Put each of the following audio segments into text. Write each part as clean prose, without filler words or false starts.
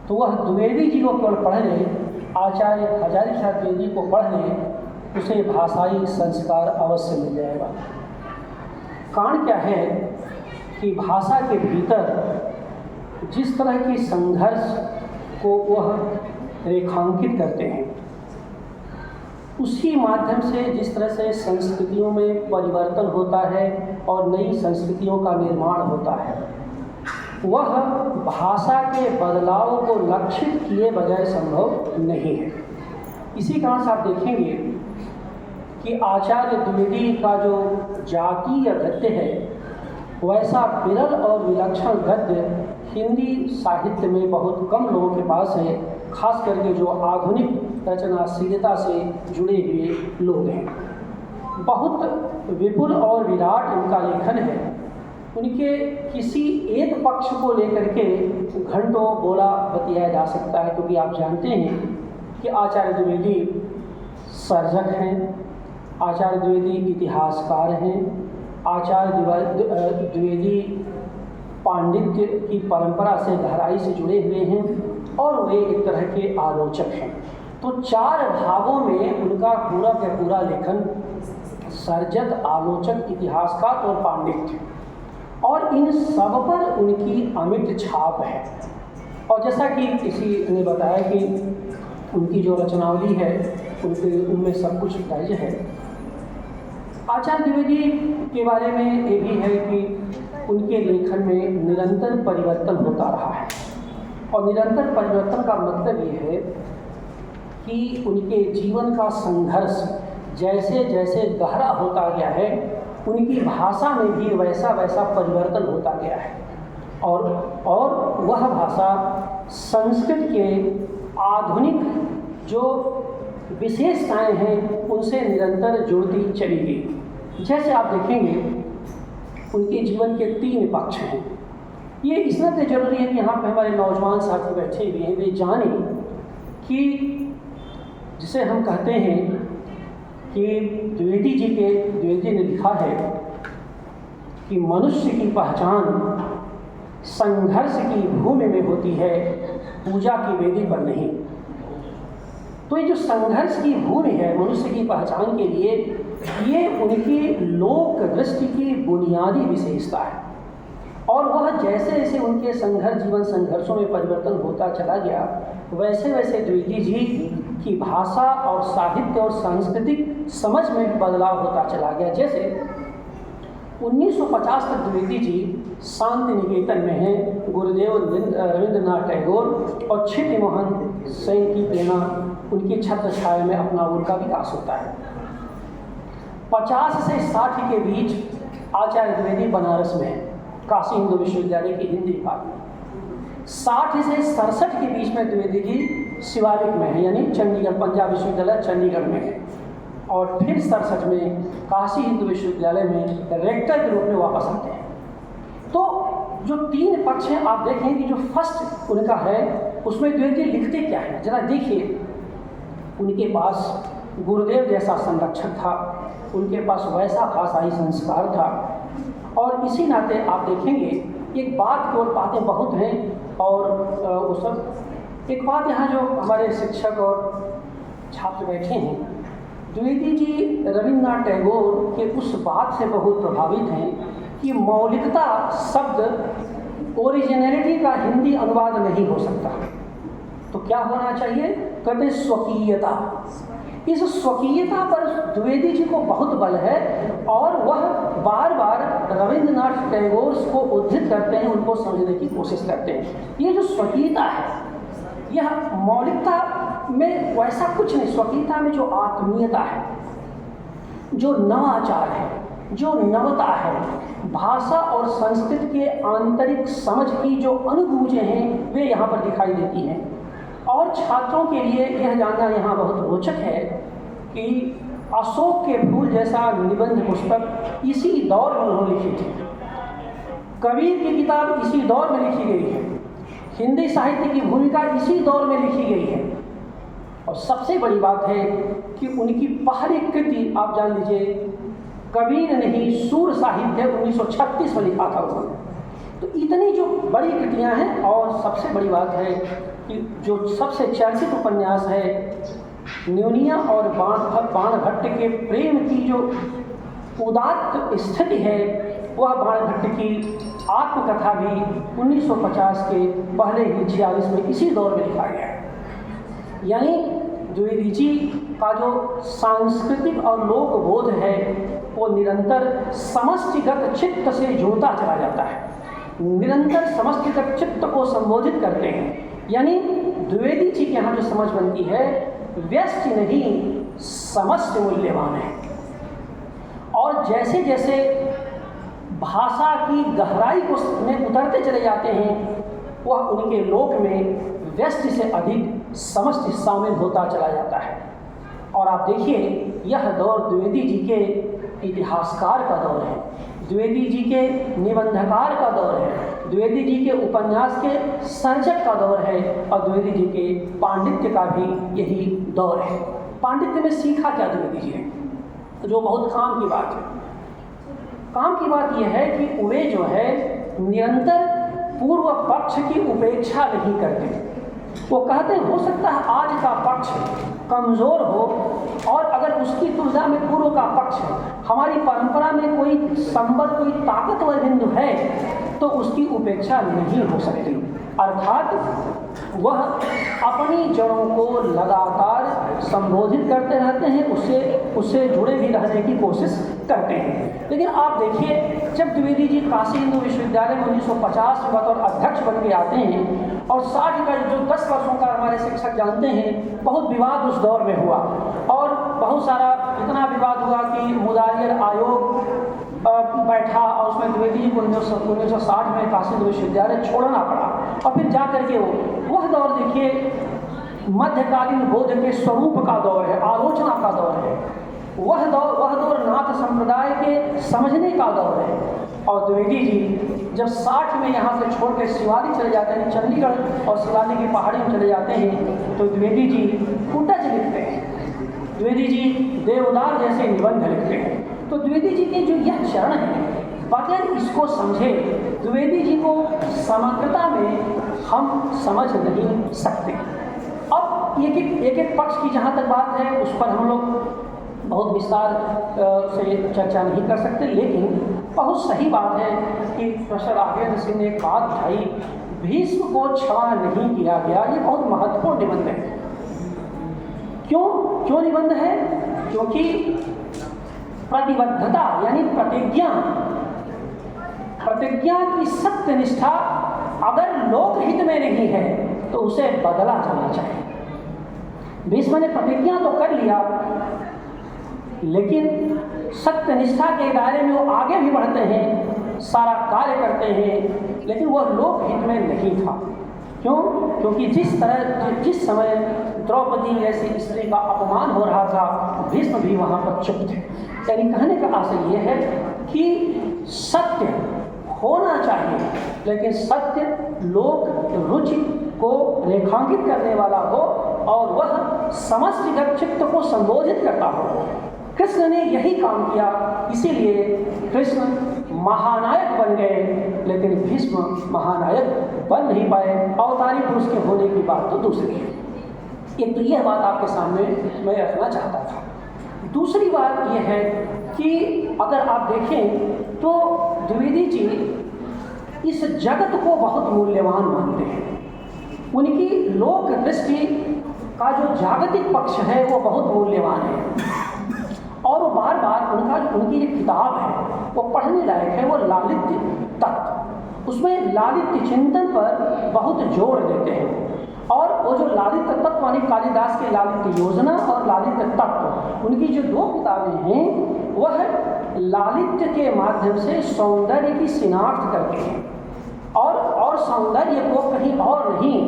तो वह द्विवेदी जी को केवल पढ़ ले, आचार्य हजारी प्रसाद द्विवेदी को पढ़ ले, उसे भाषाई संस्कार अवश्य मिल जाएगा। कारण क्या है कि भाषा के भीतर जिस तरह की संघर्ष को वह रेखांकित करते हैं, उसी माध्यम से जिस तरह से संस्कृतियों में परिवर्तन होता है और नई संस्कृतियों का निर्माण होता है, वह भाषा के बदलाव को लक्षित किए बगैर संभव नहीं है। इसी कारण से आप देखेंगे कि आचार्य द्विवेदी का जो जातीय गद्य है, वैसा विरल और विलक्षण गद्य हिंदी साहित्य में बहुत कम लोगों के पास है, खास करके जो आधुनिक रचनाशीलता से जुड़े हुए लोग हैं। बहुत विपुल और विराट उनका लेखन है। उनके किसी एक पक्ष को लेकर के घंटों बोला बतियाया जा सकता है, क्योंकि आप जानते हैं कि आचार्य द्विवेदी सर्जक हैं, आचार्य द्विवेदी इतिहासकार हैं, आचार्य द्विवेदी पांडित्य की परंपरा से गहराई से जुड़े हुए हैं और वे एक तरह के आलोचक हैं। तो चार भागों में उनका पूरा का पूरा लेखन सर्जक, आलोचक, इतिहासकार और पांडित्य, और इन सब पर उनकी अमिट छाप है। और जैसा कि किसी ने बताया कि उनकी जो रचनावली है उनमें सब कुछ दर्ज है। आचार्य द्विवेदी के बारे में ये भी है कि उनके लेखन में निरंतर परिवर्तन होता रहा है, और निरंतर परिवर्तन का मतलब ये है कि उनके जीवन का संघर्ष जैसे जैसे गहरा होता गया है, उनकी भाषा में भी वैसा वैसा परिवर्तन होता गया है, और वह भाषा संस्कृत के आधुनिक जो विशेषताएं हैं उनसे निरंतर जुड़ती चली गई। जैसे आप देखेंगे उनके जीवन के 3 पक्ष हैं। ये इसलिए जरूरी है कि यहाँ पे हमारे नौजवान साथी बैठे हुए हैं, वे जाने कि जिसे हम कहते हैं कि द्विवेदी जी ने लिखा है कि मनुष्य की पहचान संघर्ष की भूमि में होती है, पूजा की वेदी पर नहीं। तो ये जो संघर्ष की भूमि है मनुष्य की पहचान के लिए, ये उनकी लोक दृष्टि की बुनियादी विशेषता है। और वह जैसे जैसे उनके जीवन संघर्षों में परिवर्तन होता चला गया, वैसे वैसे द्विवेदी जी की भाषा और साहित्य और सांस्कृतिक समझ में भी बदलाव होता चला गया। जैसे 1950 तक द्विवेदी जी शांति निकेतन में हैं, गुरुदेव रविंद्रनाथ टैगोर और क्षिति मोहन सेन की प्रेरणा उनकी छत्र छाया में अपना उनका विकास होता है। 50 से 60 के बीच आचार्य द्विवेदी बनारस में है, काशी हिंदू विश्वविद्यालय के हिंदी विभाग में। 60 से 67 के बीच में द्विवेदी जी शिवालिक में है, यानी चंडीगढ़, पंजाब विश्वविद्यालय चंडीगढ़ में है, और फिर 67 में काशी हिंदू विश्वविद्यालय में रेक्टर के रूप में वापस आते हैं। तो जो 3 पक्ष हैं, आप देखें कि जो फर्स्ट उनका है उसमें द्विवेदी लिखते क्या है, जरा देखिए। उनके पास गुरुदेव जैसा संरक्षक था, उनके पास वैसा भाषाई संस्कार था, और इसी नाते आप देखेंगे एक बात की और बातें बहुत हैं, और वो सब एक बात यहाँ जो हमारे शिक्षक और छात्र बैठे हैं, द्विवेदी जी रविन्द्रनाथ टैगोर के उस बात से बहुत प्रभावित हैं कि मौलिकता शब्द ओरिजिनलिटी का हिंदी अनुवाद नहीं हो सकता, तो क्या होना चाहिए, कहते स्वकीयता। इस स्वकीयता पर द्विवेदी जी को बहुत बल है, और वह बार बार रविन्द्रनाथ टैगोर को उद्धृत करते हैं, उनको समझने की कोशिश करते हैं। ये जो स्वकीयता है, यह मौलिकता में वैसा कुछ नहीं, स्वकीयता में जो आत्मीयता है, जो नवाचार है, जो नवता है, भाषा और संस्कृति के आंतरिक समझ की जो अनुभूजें हैं, वे यहाँ पर दिखाई देती हैं। और छात्रों के लिए यह जानना यहाँ बहुत रोचक है कि अशोक के फूल जैसा निबंध पुस्तक इसी दौर में उन्होंने लिखी थी, कबीर की किताब इसी दौर में लिखी गई है, हिंदी साहित्य की भूमिका इसी दौर में लिखी गई है, और सबसे बड़ी बात है कि उनकी पहली कृति आप जान लीजिए, कबीर नहीं सूर साहित्य 1936 में लिखा था उन्होंने। तो इतनी जो बड़ी कृतियाँ हैं, और सबसे बड़ी बात है कि जो सबसे चर्चित उपन्यास है न्योनिया और बाणभट्ट के प्रेम की जो उदात्त स्थिति है, वह बाणभट्ट की आत्मकथा भी 1950 के पहले ही 46 में इसी दौर में लिखा गया है। यानी द्विवेदी जी का जो सांस्कृतिक और लोकबोध है वो निरंतर समष्टिगत चित्त से जुड़ता चला जाता है, निरंतर समष्टिगत चित्त को संबोधित करते हैं। यानी द्विवेदी जी के यहाँ जो समझ बनती है, व्यष्टि नहीं समष्टि मूल्यवान है। और जैसे जैसे भाषा की गहराई को में उतरते चले जाते हैं, वह उनके लोक में व्यष्टि से अधिक समष्टि शामिल होता चला जाता है। और आप देखिए, यह दौर द्विवेदी जी के इतिहासकार का दौर है, द्विवेदी जी के निबंधकार का दौर है, द्विवेदी जी के उपन्यास के सर्जक का दौर है, और द्विवेदी जी के पांडित्य का भी यही दौर है। पांडित्य में सीखा क्या द्विवेदी जी ने, जो बहुत काम की बात है। काम की बात यह है कि वे जो है निरंतर पूर्व पक्ष की उपेक्षा नहीं करते। वो कहते हैं हो सकता है आज का पक्ष कमज़ोर हो, और अगर उसकी तुलना में पूर्व का पक्ष हमारी परंपरा में कोई संबद्ध, कोई ताकतवर बिंदु है, तो उसकी उपेक्षा नहीं हो सकती। अर्थात वह अपनी जड़ों को लगातार संबोधित करते रहते हैं, उससे जुड़े भी रहने की कोशिश करते हैं। लेकिन आप देखिए, जब द्विवेदी जी काशी हिंदू विश्वविद्यालय में 1950 में बतौर अध्यक्ष बन के आते हैं, और 60 का जो 10 वर्षों का हमारे शिक्षक जानते हैं, बहुत विवाद उस दौर में हुआ, और बहुत सारा इतना विवाद हुआ कि मुदारियर आयोग बैठा, और उसमें द्विवेदी जी को 1960 में काशी हिंदू विश्वविद्यालय छोड़ना पड़ा। और फिर जा करके वह दौर देखिए, मध्यकालीन बोध के स्वरूप का दौर है, आलोचना का दौर है। वह दौर नाथ संप्रदाय के समझने का दौर है। और द्विवेदी जी जब 60 में यहाँ से छोड़ कर शिवालिक चले जाते हैं, चंडीगढ़ और शिवालिक की पहाड़ी में चले जाते हैं, तो द्विवेदी जी कुटज लिखते हैं, द्विवेदी जी देवदार जैसे निबंध लिखते हैं। तो द्विवेदी जी के जो यह चरण है, बगैर इसको समझे द्विवेदी जी को समग्रता में हम समझ नहीं सकते। अब एक एक पक्ष की जहाँ तक बात है, उस पर हम लोग बहुत विस्तार से चर्चा नहीं कर सकते, लेकिन बहुत सही बात है कि प्रोफेसर राघवेंद्र सिंह ने एक बात उठाई, भीष्म को क्षमा नहीं किया गया। ये बहुत महत्वपूर्ण निबंध है। क्यों निबंध है? क्योंकि प्रतिबद्धता यानी प्रतिज्ञा की सत्यनिष्ठा अगर लोकहित में नहीं है तो उसे बदला जाना चाहिए। भीष्म ने प्रतिज्ञा तो कर लिया, लेकिन सत्यनिष्ठा के दायरे में वो आगे भी बढ़ते हैं, सारा कार्य करते हैं, लेकिन वह लोकहित में नहीं था। क्यों? क्योंकि जिस समय द्रौपदी जैसी स्त्री का अपमान हो रहा था, भीष्म भी वहाँ पर चुप थे। यानी कहने का आशय यह है कि सत्य होना चाहिए, लेकिन सत्य लोक रुचि को रेखांकित करने वाला हो, और वह समष्टिगत चित्त को संबोधित करता हो। कृष्ण ने यही काम किया, इसीलिए कृष्ण महानायक बन गए, लेकिन भीष्म महानायक बन नहीं पाए। अवतारी पुरुष के होने की बात तो दूसरी है। एक तो यह बात आपके सामने मैं रखना चाहता था। दूसरी बात यह है कि अगर आप देखें तो द्विवेदी जी इस जगत को बहुत मूल्यवान मानते हैं। उनकी लोक दृष्टि का जो जागतिक पक्ष है वो बहुत मूल्यवान है, और वो बार बार उनकी जो किताब है वो पढ़ने लायक है। वो लालित्य तत्व, उसमें लालित्य चिंतन पर बहुत जोर देते हैं। और वो जो लालित्य तत्व यानी कालिदास के लालित्य योजना और लालित्य तत्व, उनकी जो 2 किताबें हैं, वह लालित्य के माध्यम से सौंदर्य की शिनाख्त करते हैं, और सौंदर्य को कहीं और नहीं,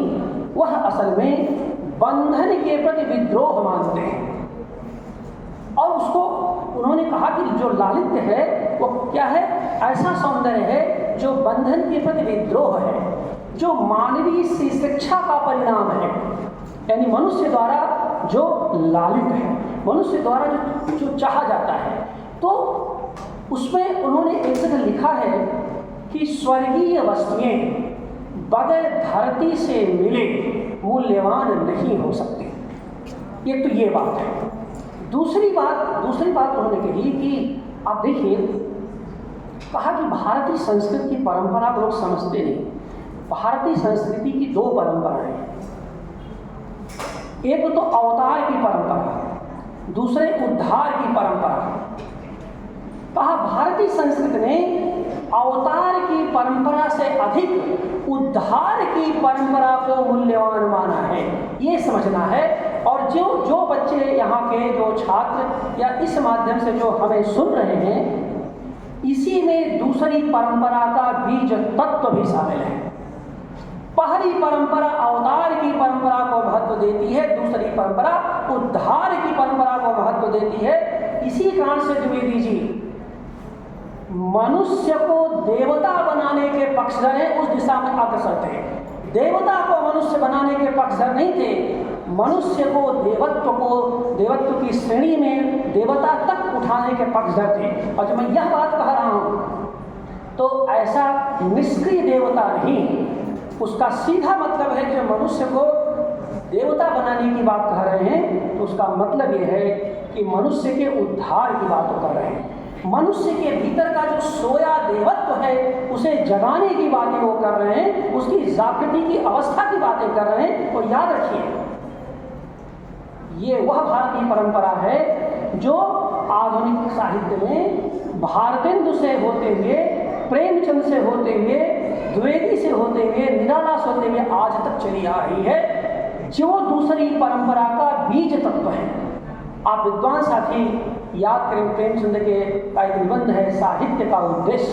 वह असल में बंधन के प्रति विद्रोह मानते हैं। और उसको उन्होंने कहा कि जो लालित्य है वो क्या है? ऐसा सौंदर्य है जो बंधन के प्रति विद्रोह है, जो मानवीय शिक्षा का परिणाम है। यानी मनुष्य द्वारा जो लालित है, मनुष्य द्वारा जो चाहा जाता है। तो उसमें उन्होंने एक जगह लिखा है कि स्वर्गीय वस्तुएं बगैर धरती से मिले मूल्यवान नहीं हो सकती। एक तो ये बात है। दूसरी बात उन्होंने कही कि आप देखिए, कहा कि भारतीय संस्कृति की परंपरा को लोग समझते नहीं। भारतीय संस्कृति की दो परंपराएं हैं, एक तो अवतार की परंपरा, दूसरे उद्धार की परंपरा। कहा भारतीय संस्कृति ने अवतार की परंपरा से अधिक उद्धार की परंपरा को मूल्यवान माना है, ये समझना है। और जो बच्चे यहाँ के जो छात्र या इस माध्यम से जो हमें सुन रहे हैं, इसी में दूसरी परंपरा का बीज तत्व भी शामिल है। पहली परंपरा अवतार की परंपरा को महत्व देती है, दूसरी परंपरा उद्धार की परंपरा को महत्व देती है। इसी कारण से द्विवेदी जी मनुष्य को देवता बनाने के पक्षधर हैं, उस दिशा में अग्रसर थे। देवता को मनुष्य बनाने के पक्षधर नहीं थे, मनुष्य को देवत्व की श्रेणी में देवता तक उठाने के पक्षधर थे। और जब मैं यह बात कह रहा हूं तो ऐसा निष्क्रिय देवता नहीं, उसका सीधा मतलब है कि मनुष्य को देवता बनाने की बात कह रहे हैं तो उसका मतलब यह है कि मनुष्य के उद्धार की बात कर रहे हैं। मनुष्य के भीतर का जो सोया देवत्व है उसे जगाने की बातें वो कर रहे हैं, उसकी जागृति की अवस्था की बातें कर रहे हैं। और याद रखिए, ये वह भारतीय परंपरा है जो आधुनिक साहित्य में भारतेंदु से होते हुए, प्रेमचंद से होते हुए, द्विवेदी से होते हुए, निराला से होते हुए आज तक चली आ रही है, जो दूसरी परंपरा का बीज तत्व है। आप विद्वान साथी याद करें, प्रेमचंद के का एक निबंध है साहित्य का उद्देश्य,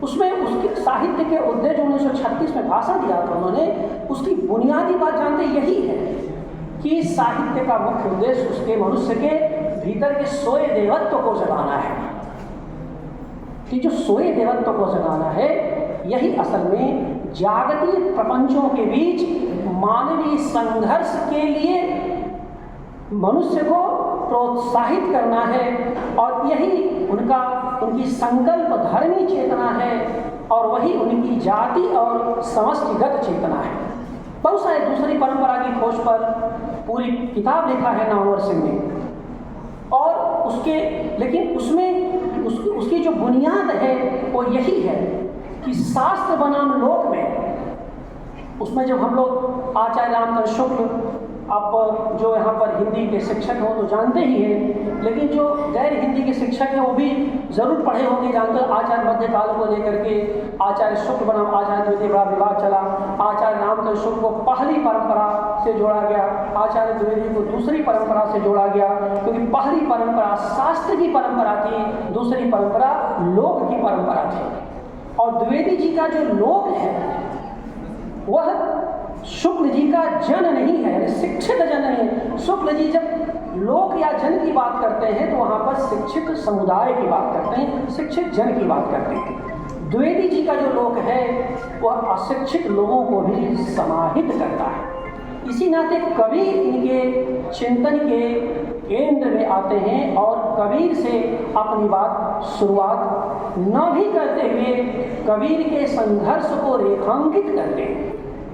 उसमें उसके साहित्य के उद्देश्य 1936 में भाषण दिया था उन्होंने। उसकी बुनियादी बात जानते यही है कि साहित्य का मुख्य उद्देश्य उसके मनुष्य के भीतर के सोए देवत्व को जगाना है। कि जो सोए देवत्व को जगाना है, यही असल में जागतिक प्रपंचों के बीच मानवीय संघर्ष के लिए मनुष्य को प्रोत्साहित करना है। और यही उनकी संकल्प धर्मी चेतना है, और वही उनकी जाति और समष्टिगत चेतना है। बहुत सारे दूसरी परंपरा की खोज पर पूरी किताब लिखा है नामवर सिंह ने, और लेकिन उसमें उसकी जो बुनियाद है वो यही है कि शास्त्र बनाम लोक में, उसमें जब हम लोग आचार्य रामचंद्र शुक्ल, आप जो यहाँ पर हिंदी के शिक्षक हो तो जानते ही हैं, लेकिन जो गैर हिंदी के शिक्षक हैं वो भी जरूर पढ़े होंगे, जानते। आचार्य मध्यकाल को लेकर के आचार्य शुक्ल बनाम आचार्य द्विवेदी बड़ा विवाद चला। आचार्य रामचंद्र शुक्ल को पहली परंपरा से जोड़ा गया, आचार्य द्विवेदी को दूसरी परंपरा से जोड़ा गया, क्योंकि पहली परंपरा शास्त्र की परंपरा थी, दूसरी परंपरा लोक की परंपरा थी। और द्विवेदी जी का जो लोक है वह शुक्ल जी का जन नहीं है, शिक्षित जन नहीं है। शुक्ल जी जब लोक या जन की बात करते हैं तो वहाँ पर शिक्षित समुदाय की बात करते हैं, शिक्षित जन की बात करते हैं। द्विवेदी जी का जो लोक है वह अशिक्षित लोगों को भी समाहित करता है। इसी नाते कबीर इनके चिंतन के केंद्र में आते हैं, और कबीर से अपनी बात शुरुआत न भी करते हुए कबीर के संघर्ष को रेखांकित करते हैं,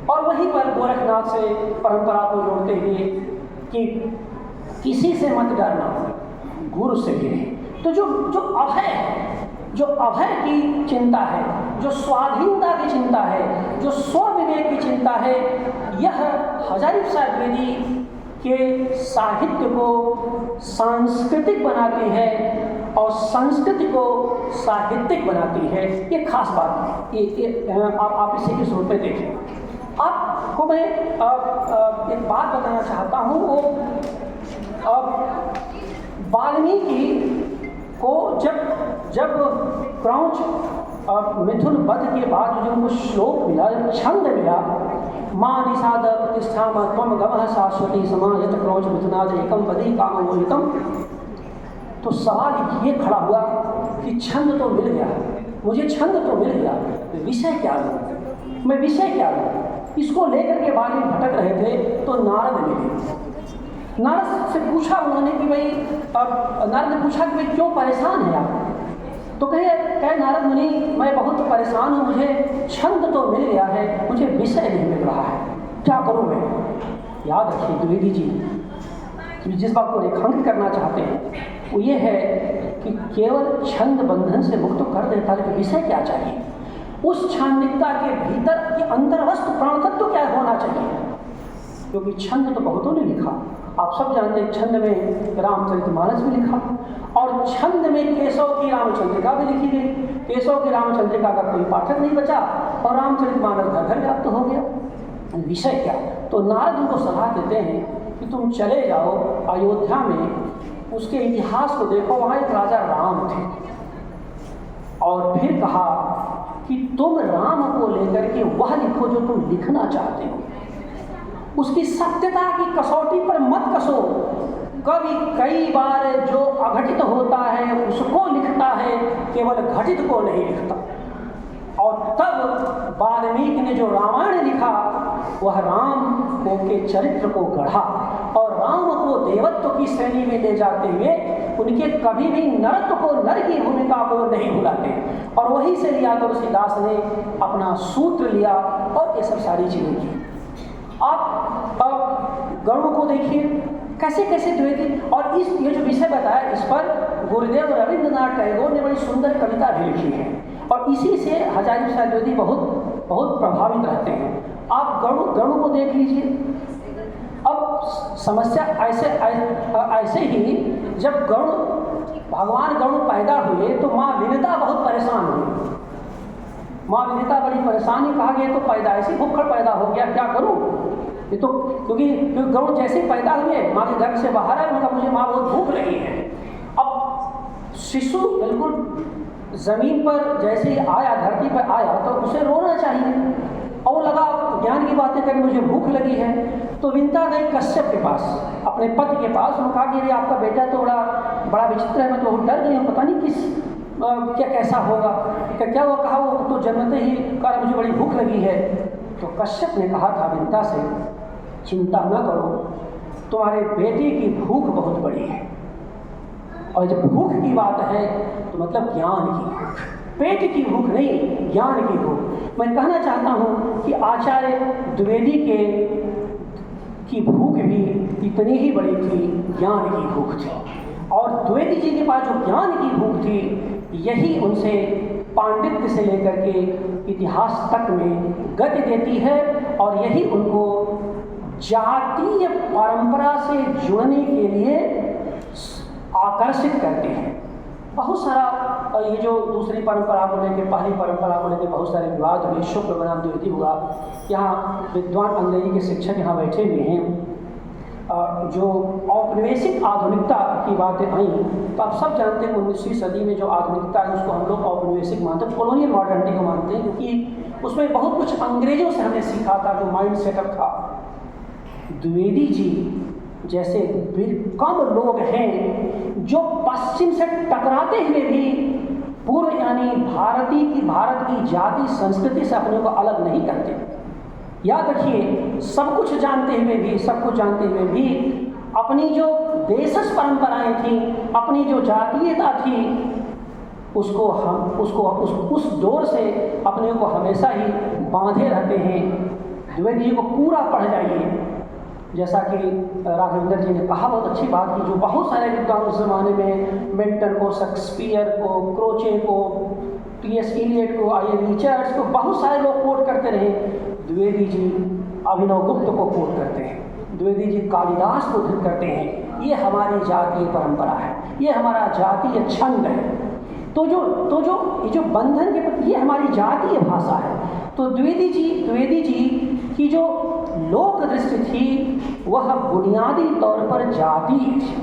और वहीं पर गोरखनाथ से परंपरा को जोड़ते हुए कि किसी से मत डरना, गुरु से भी नहीं। तो जो अभय है, जो अभय की चिंता है, जो स्वाधीनता की चिंता है, जो स्वविवेक की चिंता है, यह हजारी साहब द्विवेदी के साहित्य को सांस्कृतिक बनाती है और संस्कृति को साहित्यिक बनाती है। ये खास बात है, आप इसे इस रूप में देखें। आपको मैं एक बात बताना चाहता हूँ। वो वाल्मीकि को जब क्रौंच मिथुन वध के बाद जो उनको श्लोक मिला, छंद मिला, माँ निषाद प्रतिष्ठा त्वं गमः शाश्वती समायत क्रौंच मिथुनाद एकम पदी कामोहितम, तो सवाल ये खड़ा हुआ कि छंद तो मिल गया, मुझे छंद तो मिल गया, विषय क्या लूँ, मैं विषय क्या लूँ? इसको लेकर के बाद में भटक रहे थे तो नारद मिले। नारद से पूछा उन्होंने कि भाई, नारद ने पूछा कि भाई क्यों परेशान है आप? तो कहे नारद मुनि, मैं बहुत परेशान हूँ, मुझे छंद तो मिल गया है, मुझे विषय नहीं मिल रहा है, क्या करूँ मैं? याद रखिए द्विवेदी जी जिस बात को रेखांकित करना चाहते हैं वो ये है कि केवल छंद बंधन से मुक्त कर देता है, लेकिन विषय क्या चाहिए? उस छांदिकता के भीतर की अंतर्वस्तु प्राण तत्व क्या होना चाहिए? क्योंकि छंद तो बहुतों ने लिखा, आप सब जानते हैं छंद में रामचरितमानस भी लिखा, और छंद में केशव की रामचंद्रिका भी लिखी गई। केशव की रामचंद्रिका का कोई पाठक नहीं बचा और रामचरितमानस घर घर व्याप्त हो गया। विषय क्या? तो नारद उनको सलाह देते हैं कि तुम चले जाओ अयोध्या में, उसके इतिहास को देखो, वहाँ एक राजा राम थे, और फिर कहा कि तुम राम को लेकर के वह लिखो जो तुम लिखना चाहते हो, उसकी सत्यता की कसौटी पर मत कसो। कवि कई बार जो अघटित होता है उसको लिखता है, केवल घटित को नहीं लिखता। और तब वाल्मीकि ने जो रामायण लिखा वह राम को के चरित्र को गढ़ा और राम को देवत्व की श्रेणी में ले जाते हुए उनके कभी भी नरत्व को, नर की भूमिका को नहीं भुलाते। और वहीं से लिया तुलसीदास ने अपना सूत्र लिया और ये सब सारी चीजें की। आप गरुड़ को देखिए कैसे कैसे द्विवेदी, और ये जो विषय बताया इस पर गुरुदेव रविंद्रनाथ टैगोर ने बड़ी सुंदर कविता भी लिखी है, और इसी से हजारी प्रसाद द्विवेदी बहुत बहुत प्रभावित रहते हैं। आप गरुड़ को देख लीजिए। अब समस्या ऐसे ही जब भगवान गरुड़ पैदा हुए तो माँ विनिता बहुत परेशान हुई। माँ विनिता बड़ी परेशानी, कहा गया तो पैदाइशी भूखड़ पैदा हो गया, क्या करूं? ये तो क्योंकि गरुड़ जैसे पैदा हुए माँ के गर्भ से बाहर आए, उनका मुझे माँ बहुत भूख लगी है। अब शिशु बिल्कुल जमीन पर जैसे ही आया, धरती पर आया तो उसे रोना चाहिए, और लगा ज्ञान की बातें करने, मुझे भूख लगी है। तो विनिता गई कश्यप के पास, अपने पति के पास। उन्होंने कहा कि आपका बेटा तो बड़ा विचित्र है, मैं तो डर गई हूँ, पता नहीं क्या कैसा होगा, क्या वो कहा, वो तो जन्मते ही कहा मुझे बड़ी भूख लगी है। तो कश्यप ने कहा था विनिता से, चिंता न करो, तुम्हारे बेटे की भूख बहुत बड़ी है, और जब भूख की बात है तो मतलब ज्ञान की, पेट की भूख नहीं, ज्ञान की भूख। मैं कहना चाहता हूँ कि आचार्य द्विवेदी की भूख भी इतनी ही बड़ी थी, ज्ञान की भूख थी। और द्विवेदी जी के पास जो ज्ञान की भूख थी, यही उनसे पांडित्य से लेकर के इतिहास तक में गति देती है, और यही उनको जातीय परंपरा से जुड़ने के लिए आकर्षित करते हैं। बहुत सारा ये जो दूसरी परंपरा को लेकर, पहली परंपरा को लेकर बहुत सारे विवाद हुए, शुक्ल बनाम द्विवेदी हुआ। यहाँ विद्वान अंग्रेजी के शिक्षक यहाँ बैठे हुए हैं। जो औपनिवेशिक आधुनिकता की बातें आई, तो आप सब जानते हैं 19वीं सदी में जो आधुनिकता है उसको हम लोग औपनिवेशिक मानते हैं, कॉलोनियल मॉडर्निटी को मानते हैं, क्योंकि उसमें बहुत कुछ अंग्रेजों से हमने सीखा था, जो माइंड सेटअप था। द्विवेदी जी जैसे कम लोग हैं जो पश्चिम से टकराते हुए भी पूर्व यानी भारत की जाति संस्कृति से अपने को अलग नहीं करते। याद रखिए, सब कुछ जानते हुए भी अपनी जो देशज परंपराएं थी, अपनी जो जातीयता थी, उस डोर से अपने को हमेशा ही बांधे रहते हैं। द्विवेदी जी को पूरा पढ़ जाइए, जैसा कि राघवेंद्र जी ने कहा, बहुत अच्छी बात की, जो बहुत सारे विद्वान उस जमाने में मिल्टन को, शेक्सपियर को, क्रोचे को, टी.एस. इलियट को, आई.ए. रिचर्ड्स को, बहुत सारे लोग कोट करते रहे। द्विवेदी जी अभिनव गुप्त को कोट करते हैं, द्विवेदी जी कालिदास को धृत करते हैं। ये हमारी जातीय परंपरा है, ये हमारा जातीय छंद है। तो जो ये जो बंधन के, ये हमारी जातीय भाषा है। तो द्विवेदी जी की जो लोक दृष्टि थी वह बुनियादी तौर पर जातीय थी,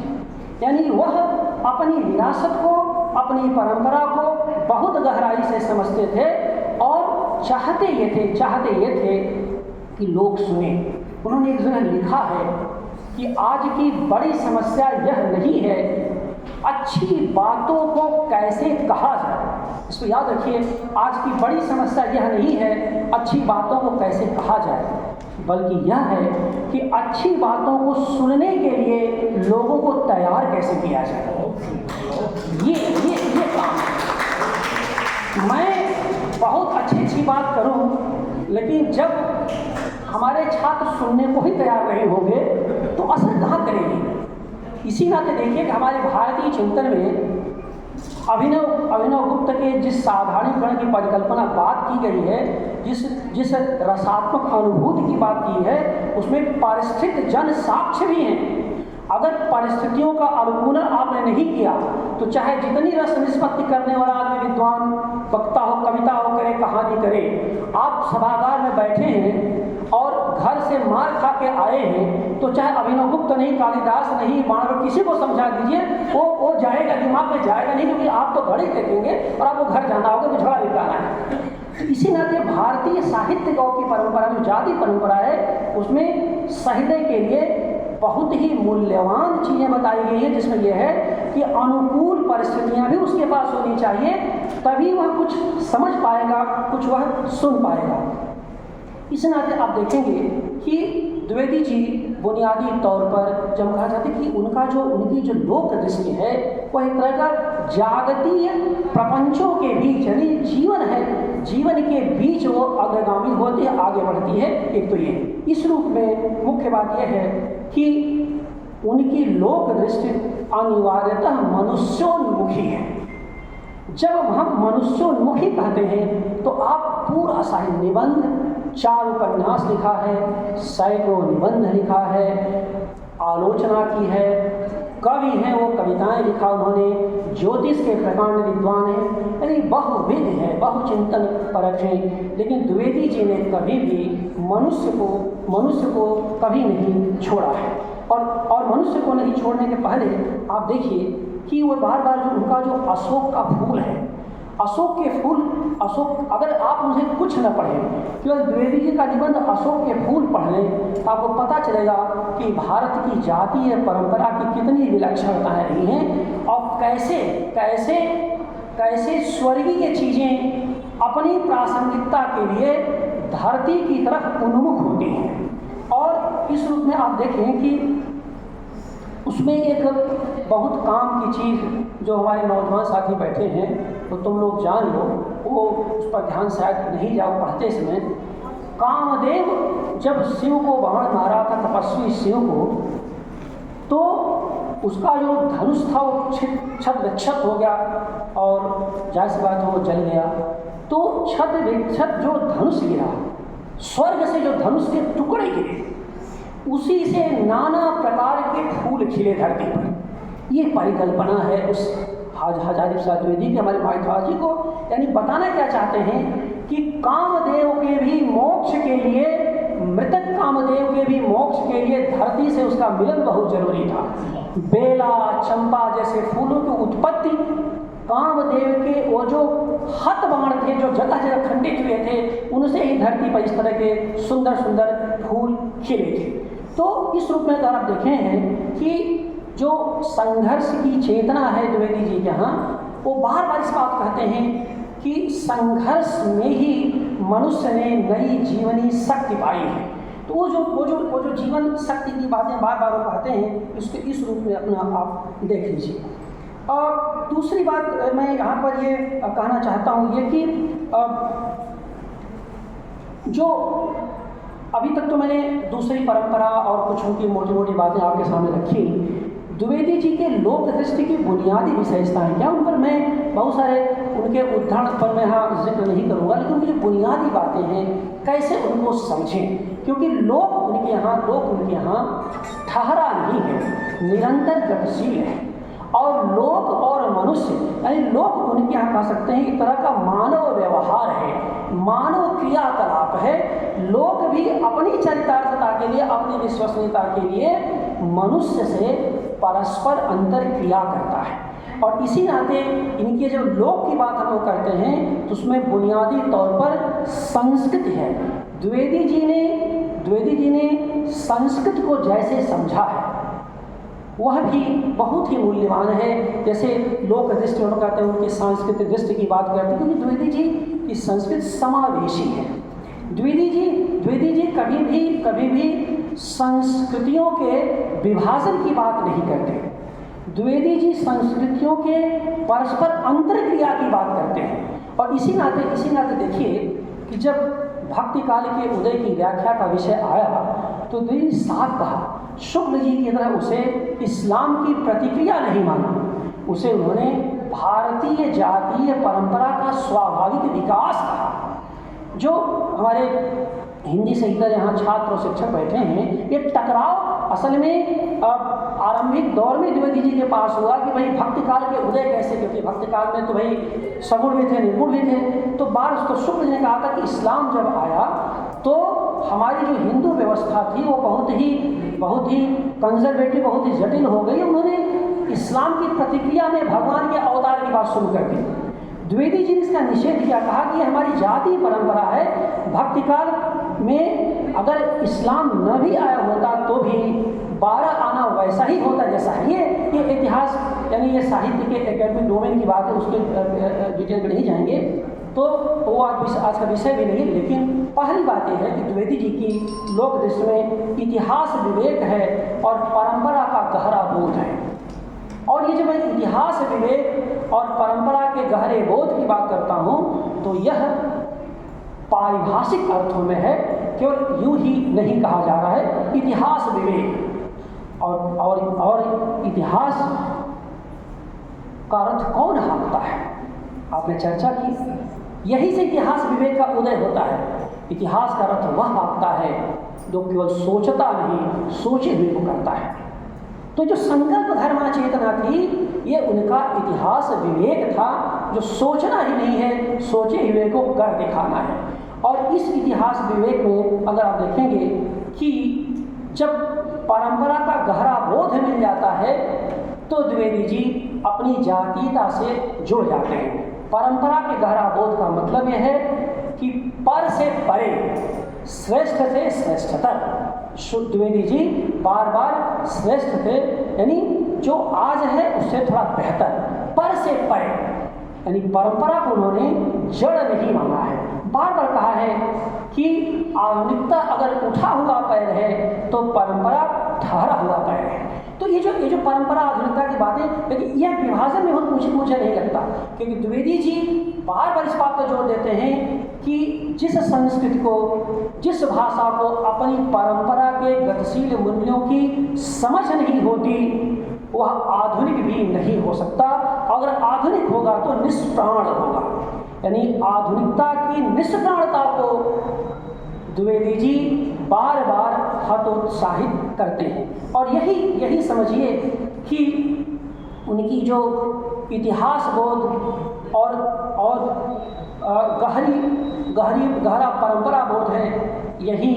यानी वह अपनी विरासत को, अपनी परंपरा को बहुत गहराई से समझते थे, और चाहते ये थे कि लोग सुने। उन्होंने एक जगह लिखा है कि आज की बड़ी समस्या यह नहीं है अच्छी बातों को कैसे कहा जाए। इसको याद रखिए, आज की बड़ी समस्या यह नहीं है अच्छी बातों को कैसे कहा जाए, बल्कि यह है कि अच्छी बातों को सुनने के लिए लोगों को तैयार कैसे किया जाए। ये काम है। मैं बहुत अच्छी बात करूं, लेकिन जब हमारे छात्र सुनने को ही तैयार नहीं होंगे तो असर कहाँ करेगी। इसी नाते देखिए कि हमारे भारतीय चिंतन में अभिनव गुप्त के जिस साधारणीकरण की परिकल्पना बात की गई है, जिस रसात्मक अनुभूति की बात की है, उसमें परिस्थित जन साक्ष्य भी हैं। अगर परिस्थितियों का अनुकूलन आपने नहीं किया तो चाहे जितनी रस निष्पत्ति करने वाला आदमी, विद्वान वक्ता हो, कविता हो करे, कहानी करे, आप सभागार में बैठे हैं और घर से मार खा के आए हैं, तो चाहे अभिनव गुप्त नहीं, कालिदास नहीं, मानव, किसी को समझा दीजिए, वो जाएगा, दिमाग में जाएगा नहीं, क्योंकि आप तो घड़ी टेकेंगे और आपको घर जाना होगा, तो झगड़ा निपटाना है। तो इसी नाते भारतीय साहित्य की परंपरा, जो जाति परंपरा है, उसमें सहृदय के लिए बहुत ही मूल्यवान चीज़ें बताई गई है, जिसमें यह है कि अनुकूल परिस्थितियां भी उसके पास होनी चाहिए, तभी वह कुछ समझ पाएगा, कुछ वह सुन पाएगा। इस नाते आप देखेंगे कि द्विवेदी जी बुनियादी तौर पर जब कहा जाता है कि उनकी जो लोक दृष्टि है वह एक तरह का जागतीय प्रपंचों के बीच, यानी जीवन है, जीवन के बीच वो अग्रगामी होती है, आगे बढ़ती है। एक तो ये इस रूप में मुख्य बात यह है कि उनकी लोक दृष्टि अनिवार्यतः मनुष्योन्मुखी है। जब हम मनुष्योन्मुखी कहते हैं तो आप पूरा साहित्य, निबंध, 4 उपन्यास लिखा है, सैकड़ों निबंध लिखा है, आलोचना की है, कवि हैं, वो कविताएं लिखा उन्होंने, ज्योतिष के प्रकांड विद्वान हैं, यानी बहुविध है, बहुचिंतन परक है। लेकिन द्विवेदी जी ने कभी भी मनुष्य को कभी नहीं छोड़ा है। और मनुष्य को नहीं छोड़ने के पहले आप देखिए कि वो बार बार जो उनका जो अशोक का फूल है, अशोक के फूल, अशोक, अगर आप उनसे कुछ न पढ़ें, केवल द्विवेदी जी का निबंध अशोक के फूल पढ़ लें, तो आपको पता चलेगा कि भारत की जातीय परंपरा की कितनी विलक्षणताएं रही हैं और कैसे स्वर्गीय चीज़ें अपनी प्रासंगिकता के लिए धरती की तरफ उन्मुख होती हैं। और इस रूप में आप देखें कि उसमें एक बहुत काम की चीज़ जो हमारे नौजवान साथी बैठे हैं, तो तुम लोग जान लो, वो उस पर ध्यान शायद नहीं जाओ पढ़ते समय। कामदेव जब शिव को बाण मारा था, तपस्वी शिव को, तो उसका जो धनुष था वो छत विक्षत हो गया और जाहिर सी बात है वो जल गया। तो छत विक्षत जो धनुष गिरा, स्वर्ग से जो धनुष के टुकड़े गिरे, उसी से नाना प्रकार के फूल खिले धरती पर। ये परिकल्पना है उस हजारी प्रसाद द्विवेदी के, हमारे माइथोलॉजी को, यानी बताना क्या चाहते हैं कि कामदेव के भी मोक्ष के लिए, मृतक कामदेव के भी मोक्ष के लिए धरती से उसका मिलन बहुत जरूरी था। बेला, चंपा जैसे फूलों की उत्पत्ति कामदेव के वो जो हत बाण थे, जो जगह जगह खंडित हुए थे, उनसे ही धरती पर इस तरह के सुंदर सुंदर फूल खिले थे। तो इस रूप में अगर आप देखें हैं कि जो संघर्ष की चेतना है द्विवेदी जी के यहाँ, वो बार बार इस बात कहते हैं कि संघर्ष में ही मनुष्य ने नई जीवनी शक्ति पाई है। तो वो जो जीवन शक्ति की बातें बार बार वो कहते हैं, इसको इस रूप में अपना आप देख लीजिए। और दूसरी बात मैं यहाँ पर ये कहना चाहता हूँ ये कि जो अभी तक तो मैंने दूसरी परंपरा और कुछ उनकी मोटी मोटी बातें आपके सामने रखी। द्विवेदी जी के लोक दृष्टि की बुनियादी विशेषताएं क्या, उन पर मैं बहुत सारे उनके उदाहरण पर मैं यहाँ जिक्र नहीं करूँगा, लेकिन उनकी जो बुनियादी बातें हैं कैसे उनको समझें, क्योंकि लोक उनके यहाँ ठहरा नहीं है, निरंतर गतिशील है। और लोक और मनुष्य, यानी लोक उनके यहाँ कह सकते हैं एक तरह का मानव व्यवहार है, मानव क्रियाकलाप है। लोक भी अपनी चरितार्थता के लिए, अपनी विश्वसनीयता के लिए मनुष्य से परस्पर अंतर क्रिया करता है। और इसी नाते इनके जब लोक की बात हम लोग करते हैं तो उसमें बुनियादी तौर पर संस्कृति है। द्विवेदी जी ने संस्कृत को जैसे समझा है वह भी बहुत ही मूल्यवान है। जैसे लोक दृष्टि हम कहते हैं, उनकी सांस्कृतिक दृष्टि की बात करते हैं, क्योंकि द्विवेदी जी की संस्कृत समावेशी है। द्विवेदी जी कभी भी संस्कृतियों के विभाजन की बात नहीं करते। द्विवेदी जी संस्कृतियों के परस्पर अंतर क्रिया की बात करते हैं और इसी नाते देखिए कि जब भक्ति काल के उदय की व्याख्या का विषय आया तो द्विवेदी जी साफ कहा, शुक्ल जी की तरह उसे इस्लाम की प्रतिक्रिया नहीं माना, उसे उन्होंने भारतीय जातीय परंपरा का स्वाभाविक विकास कहा। जो हमारे हिंदी से इधर यहाँ छात्र और शिक्षक बैठे हैं, ये टकराव असल में आरंभिक दौर में द्विवेदी जी के पास हुआ कि भाई भक्ति काल के उदय कैसे, क्योंकि भक्ति काल में तो भाई सगुण भी थे निर्गुण भी थे। तो बार उसको शुक्ल जी ने कहा था कि इस्लाम जब आया तो हमारी जो हिंदू व्यवस्था थी वो बहुत ही कंजर्वेटिव, बहुत ही जटिल हो गई। उन्होंने इस्लाम की प्रतिक्रिया में भगवान के अवतार की बात शुरू कर दी। द्विवेदी जी ने इसका निषेध किया, कहा कि यह हमारी जातीय परंपरा है, भक्ति काल में अगर इस्लाम न भी आया होता तो भी 12 आना वैसा ही होता जैसा है। ये इतिहास यानी ये साहित्य के एकेडमिक डोमेन की बात है, उसके डिटेल में नहीं जाएंगे, तो वो आज का विषय भी नहीं। लेकिन पहली बात यह है कि द्विवेदी जी की लोक दृष्टि में इतिहास विवेक है और परंपरा का गहरा बोध है। और ये जब मैं इतिहास विवेक और परंपरा के गहरे बोध की बात करता हूँ तो यह पारिभाषिक अर्थों में है, केवल यूं ही नहीं कहा जा रहा है इतिहास विवेक। और इतिहास का अर्थ कौन हाँकता है, आपने चर्चा की, यही से इतिहास विवेक का उदय होता है। इतिहास का अर्थ वह हाँकता है जो केवल सोचता नहीं, सोचे हुए को करता है। तो जो संकल्प धर्मा चेतना थी, ये उनका इतिहास विवेक था, जो सोचना ही नहीं है, सोचे हुए को कर दिखाना है। और इस इतिहास विवेक में अगर आप देखेंगे कि जब परंपरा का गहरा बोध मिल जाता है तो द्विवेदी जी अपनी जातीयता से जुड़ जाते हैं। परंपरा के गहरा बोध का मतलब यह है कि पर से परे, श्रेष्ठ से श्रेष्ठतर। द्विवेदी जी बार बार श्रेष्ठ थे, यानी जो आज है उससे थोड़ा बेहतर, पर से परे, यानी परंपरा को उन्होंने जड़ नहीं माना है। बार बार कहा है कि आधुनिकता अगर उठा हुआ पैर है तो परंपरा ठहरा हुआ पैर है। तो ये जो परंपरा आधुनिकता की बातें, लेकिन यह विभाजन में बहुत मुझे नहीं लगता, क्योंकि द्विवेदी जी बार बार इस बात पर जोर देते हैं कि जिस संस्कृति को, जिस भाषा को अपनी परंपरा के गतिशील मूल्यों की समझ नहीं होती वह आधुनिक भी नहीं हो सकता। अगर आधुनिक होगा तो निष्प्राण होगा, यानी आधुनिकता की निष्प्राणता को द्विवेदी जी बार बार हतोत्साहित करते हैं। और यही समझिए कि उनकी जो इतिहास बोध और गहरा परंपरा बोध है, यही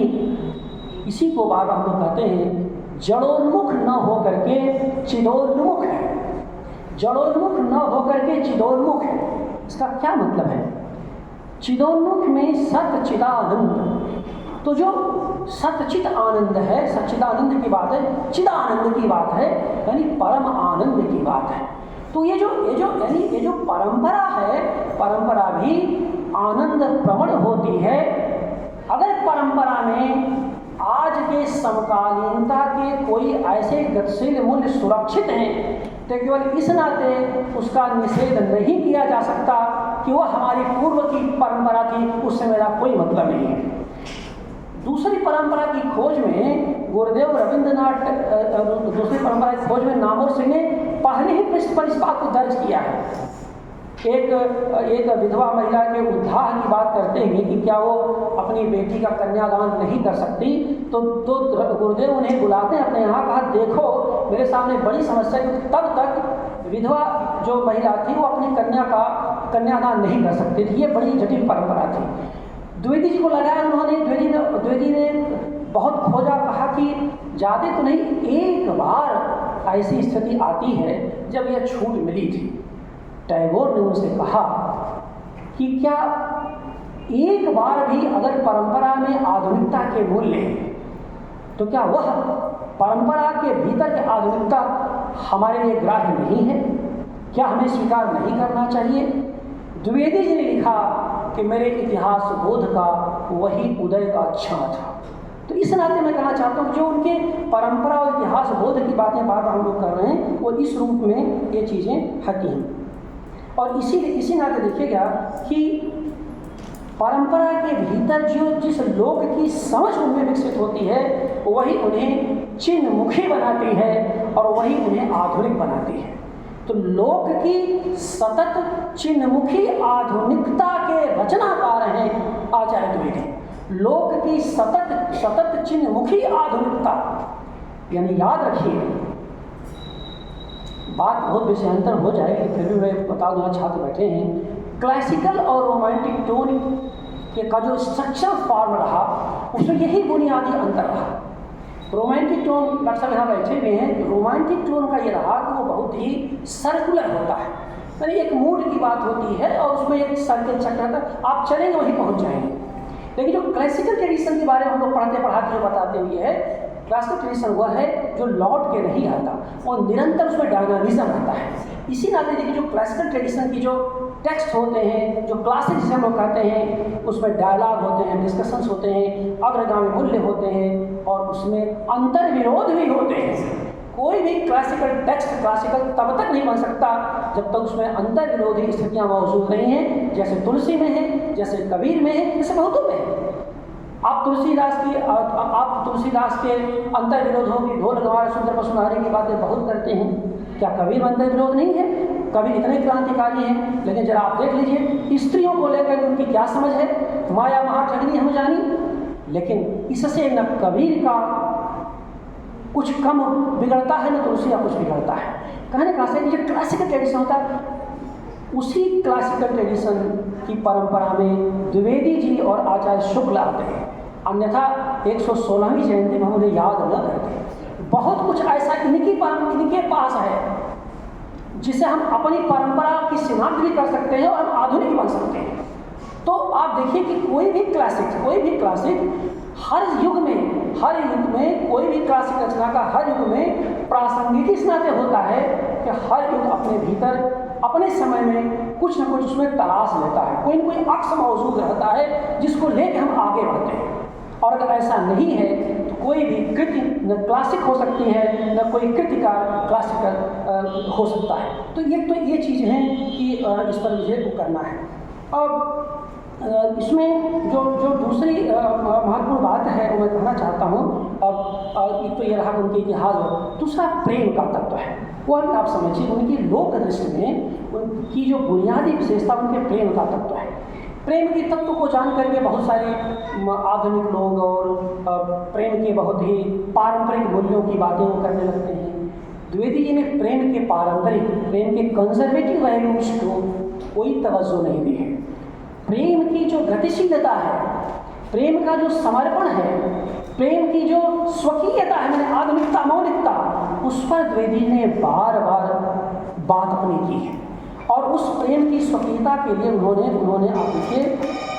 इसी को बार बार हम लोग कहते हैं जड़ोन्मुख न होकर के चिदोन्मुख है। जड़ोन्मुख न होकर के चिदोन्मुख है। इसका क्या मतलब है? चिदोन्मुख में सत चिदानंद, तो जो सतचित आनंद है, सच्चिदानंद की बात है, चिदानंद की बात है, यानी परम आनंद की बात है। तो ये जो परंपरा है, परंपरा भी आनंद प्रवण होती है। अगर परंपरा में आज के समकालीनता के कोई ऐसे गतिशील मूल्य सुरक्षित हैं तो केवल इस नाते उसका निषेध नहीं किया जा सकता कि वह हमारी पूर्व की परंपरा थी, उससे मेरा कोई मतलब नहीं है। दूसरी परंपरा की खोज में गुरुदेव रविंद्रनाथ, दूसरी परंपरा की खोज में नामोर सिंह ने पहले ही पृष्ठ पर इस बात को दर्ज किया है। एक विधवा महिला के उद्धार की बात करते हैं कि क्या वो अपनी बेटी का कन्यादान नहीं कर सकती, तो गुरुदेव उन्हें बुलाते हैं अपने यहाँ, कहा देखो मेरे सामने बड़ी समस्या है, तब तक विधवा जो महिला थी वो अपनी कन्या का कन्यादान नहीं कर सकती थी। ये बड़ी जटिल परंपरा थी। द्विवेदी जी को लगाया उन्होंने, द्विवेदी ने बहुत खोजा, कहा कि ज़्यादा तो नहीं, एक बार ऐसी स्थिति आती है जब यह छूट मिली थी। टैगोर ने उनसे कहा कि क्या एक बार भी अगर परंपरा में आधुनिकता के मूल्य हैं तो क्या वह परंपरा के भीतर की आधुनिकता हमारे लिए ग्राह्य नहीं है? क्या हमें स्वीकार नहीं करना चाहिए? द्विवेदी जी ने लिखा कि मेरे इतिहास बोध का वही उदय का क्षण था। तो इस नाते मैं कहना चाहता हूँ जो उनके परंपरा और इतिहास बोध की बातें बार बार हम लोग कर रहे हैं वो इस रूप में ये चीज़ें हकी हैं। और इसी नाते देखिएगा कि परंपरा के भीतर जो जिस लोक की समझ उनमें विकसित होती है वही उन्हें चिन्हमुखी बनाती है और वही उन्हें आधुनिक बनाती है। तो लोक की सतत चिन्हमुखी आधुनिकता के रचनाकार हैं आचार्य द्विवेदी। लोक की सतत चिन्हमुखी आधुनिकता, यानी याद रखिए, बात बहुत विषयांतर हो जाएगी, फिर भी मैं बता दूँ, छात्र बैठे हैं, क्लासिकल और रोमांटिक टोन का जो स्ट्रक्चर फॉर्म रहा उसमें यही बुनियादी अंतर रहा। रोमांटिक टोन, डॉक्टर साहब यहाँ बैठे हुए हैं, रोमांटिक टोन का ये रहा कि वो बहुत ही सर्कुलर होता है, यानी एक मूड की बात होती है और उसमें एक सर्कल चक्र रहता है, आप चलेंगे वहीं पहुँच जाएंगे। लेकिन जो क्लासिकल ट्रेडिशन के बारे में हम लोग पढ़ाते जो बताते हुए है, क्लासिकल ट्रेडिशन वह है जो लौट के नहीं आता और निरंतर उसमें डायनामिज्म आता है। इसी नाते देखिए जो क्लासिकल ट्रेडिशन की जो टेक्स्ट होते हैं, जो क्लासिक जिसे हम लोग कहते हैं, उसमें डायलॉग होते हैं, डिस्कशंस होते हैं, अग्रगामी मूल्य होते हैं और उसमें अंतर विरोध भी होते हैं। कोई भी क्लासिकल टेक्स्ट क्लासिकल तब तक नहीं बन सकता जब तक उसमें अंतर विरोधी स्थितियाँ मौजूद नहीं हैं, जैसे तुलसी में है, जैसे कबीर में है, जैसे बहुतों में है। आप तुलसीदास के अंतर विरोधों की ढोल गवार सुंदर पशुनारी की बातें बहुत करते हैं, क्या कबीर में अंतर विरोध नहीं है? कबीर इतने क्रांतिकारी हैं, लेकिन जरा आप देख लीजिए स्त्रियों को लेकर उनकी क्या समझ है, माया महा ठगनी हम जानी। लेकिन इससे न कबीर का कुछ कम बिगड़ता है, न तुलसी का कुछ बिगड़ता है। कहने का से जो क्लासिकल ट्रेडिशन होता है, उसी क्लासिकल ट्रेडिशन की परंपरा में द्विवेदी जी और आचार्य शुक्ल आते हैं, अन्यथा 116वीं जयंती में हम उन्हें याद न करते। बहुत कुछ ऐसा इनके पास है जिसे हम अपनी परंपरा की शिनाख्त भी कर सकते हैं और हम आधुनिक बन सकते हैं। तो आप देखिए कि कोई भी क्लासिक हर युग में कोई भी क्लासिक रचना का हर युग में प्रासंगिक इस नाते होता है कि हर युग अपने भीतर अपने समय में कुछ न कुछ उसमें तलाश लेता है, कोई न कोई अक्ष मौजूद रहता है जिसको लेकर हम आगे बढ़ते हैं। और अगर ऐसा नहीं है तो कोई भी कृति न क्लासिक हो सकती है, न कोई कृतिकार क्लासिकल हो सकता है। तो ये चीज़ है कि इस पर मुझे वो करना है। अब इसमें जो दूसरी महत्वपूर्ण बात है वो मैं कहना चाहता हूँ। अब एक तो ये रहा उनके इतिहास, दूसरा प्रेम का तत्व है। वो आप समझिए, उनकी लोक दृष्टि में उनकी जो बुनियादी विशेषता उनके प्रेम का तत्व है। प्रेम के तत्व को जान करके बहुत सारे आधुनिक लोग और प्रेम के बहुत ही पारंपरिक मूल्यों की बातें वो करने लगते हैं। द्विवेदी जी ने प्रेम के पारंपरिक, प्रेम के कंजर्वेटिव वैल्यूज को कोई तवज्जो नहीं दी है। प्रेम की जो गतिशीलता है, प्रेम का जो समर्पण है, प्रेम की जो स्वकीयता है, मैंने आधुनिकता मौलिकता, उस पर द्विवेदी ने बार बार बात अपनी की है। और उस प्रेम की स्वकीयता के लिए उन्होंने आप देखिए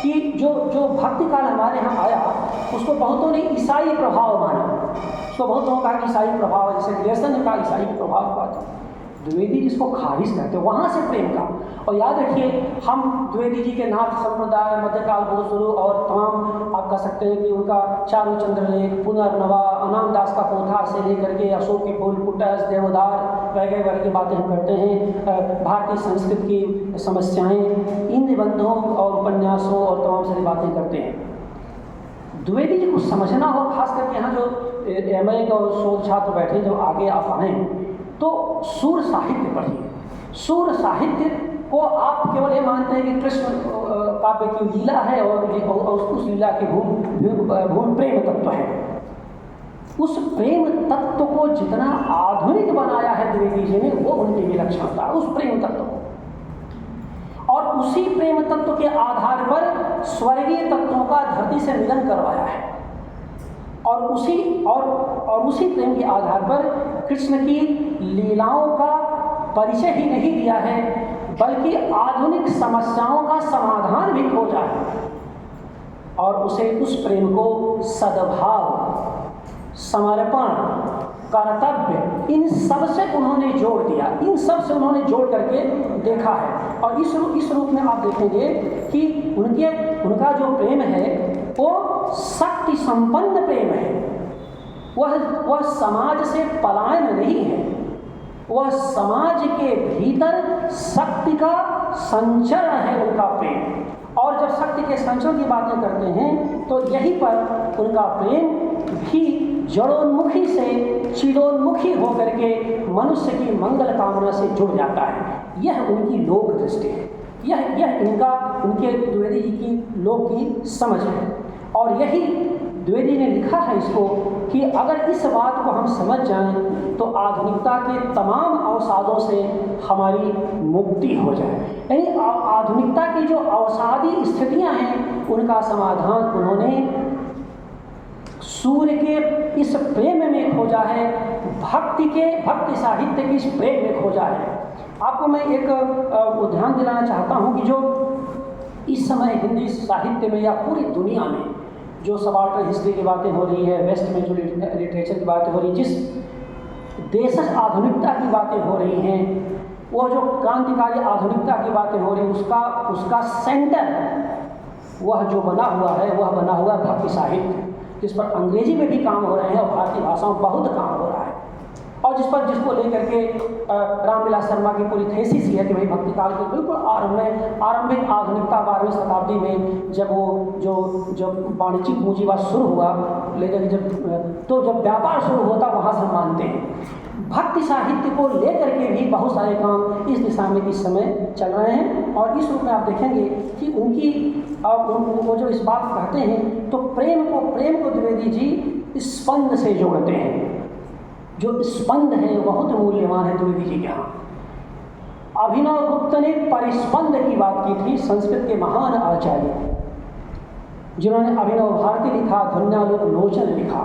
कि जो भक्ति काल हमारे यहाँ आया उसको बहुतों ने ईसाई प्रभाव माना। उसको बहुतों का ईसाई प्रभाव, जैसे ग्रेसन का ईसाई प्रभाव का था, द्विवेदी जिसको खारिज कहते हैं, वहाँ से प्रेम का। और याद रखिए, हम द्विवेदी जी के नाथ संप्रदाय, मध्यकाल भोसरू और तमाम आप कह सकते हैं कि उनका चारू चंद्रलेख, पुनर्नवा, अनाम दास का पोथा से लेकर के अशोक के फूल, कुटस, देवदार वगैरह की बातें हम करते हैं, भारतीय संस्कृत की समस्याएं, इन निबंधों और उपन्यासों और तमाम सारी बातें करते हैं। द्विवेदी जी को समझना हो, खास करके यहाँ जो MA के और शोध छात्र बैठे जो आगे आप आए, तो सूर साहित्य पढ़िए। सूर साहित्य को आप केवल ये मानते हैं कि कृष्ण काव्य की लीला है और उस लीला के भूम प्रेम तत्व है। उस प्रेम तत्व को जितना आधुनिक बनाया है द्विवेदी जी ने, वो उनकी विलक्षणता, उस प्रेम तत्व को। और उसी प्रेम तत्व के आधार पर स्वर्गीय तत्वों का धरती से मिलन करवाया है। और उसी प्रेम के आधार पर कृष्ण की लीलाओं का परिचय ही नहीं दिया है, बल्कि आधुनिक समस्याओं का समाधान भी खोजा है। और उस प्रेम को सद्भाव, समर्पण, कर्तव्य, इन सब से उन्होंने जोड़ दिया, इन सब से उन्होंने जोड़ करके देखा है। और इस रूप में आप देखेंगे कि उनका जो प्रेम है वो शक्ति संपन्न प्रेम है। वह समाज से पलायन नहीं है, वह समाज के भीतर शक्ति का संचरण है उनका प्रेम। और जब शक्ति के संचरण की बातें करते हैं तो यहीं पर उनका प्रेम भी जड़ोन्मुखी से चिदोन्मुखी होकर के मनुष्य की मंगल कामना से जुड़ जाता है। यह उनकी लोक दृष्टि है, यह इनका उनके द्विवेदी जी की लोक की समझ है। और यही द्विवेदी ने लिखा है इसको कि अगर इस बात को हम समझ जाएं तो आधुनिकता के तमाम अवसादों से हमारी मुक्ति हो जाए। यानी आधुनिकता की जो अवसादी स्थितियां हैं उनका समाधान उन्होंने सूर्य के इस प्रेम में खोजा है, भक्ति साहित्य के इस प्रेम में खोजा है। आपको मैं एक ध्यान दिलाना चाहता हूँ कि जो इस समय हिंदी साहित्य में या पूरी दुनिया में जो सबाल्टर्न हिस्ट्री की बातें हो रही है, वेस्ट में जो लिटरेचर की बातें हो रही, जिस देश आधुनिकता की बातें हो रही हैं, वो जो क्रांतिकारी आधुनिकता की बातें हो रही हैं, उसका सेंटर वह जो बना हुआ है वह बना हुआ है भक्ति साहित्य, जिस पर अंग्रेजी में भी काम हो रहे हैं और भारतीय भाषाओं में बहुत काम हो रहा है। और जिसको लेकर के रामविलास शर्मा की पूरी थीसिस ही है कि भाई भक्ति काल के बिल्कुल आरंभिक आधुनिकता 12वीं शताब्दी में जब वाणिज्यिक पूंजीवाद शुरू हुआ, लेकिन जब व्यापार शुरू होता वहाँ से हम मानते हैं। भक्ति साहित्य को लेकर के भी बहुत सारे काम इस दिशा में इस समय चल रहे हैं। और इस रूप में आप देखेंगे कि वो जो इस बात कहते हैं तो प्रेम को द्विवेदी जी स्पंद से जोड़ते हैं। जो स्पंद है वो बहुत मूल्यवान है द्विवेदी जी के यहाँ। अभिनव गुप्त ने परिस्पंद की बात की थी, संस्कृत के महान आचार्य जिन्होंने अभिनव भारती लिखा, धन्यालोक लोचन लिखा।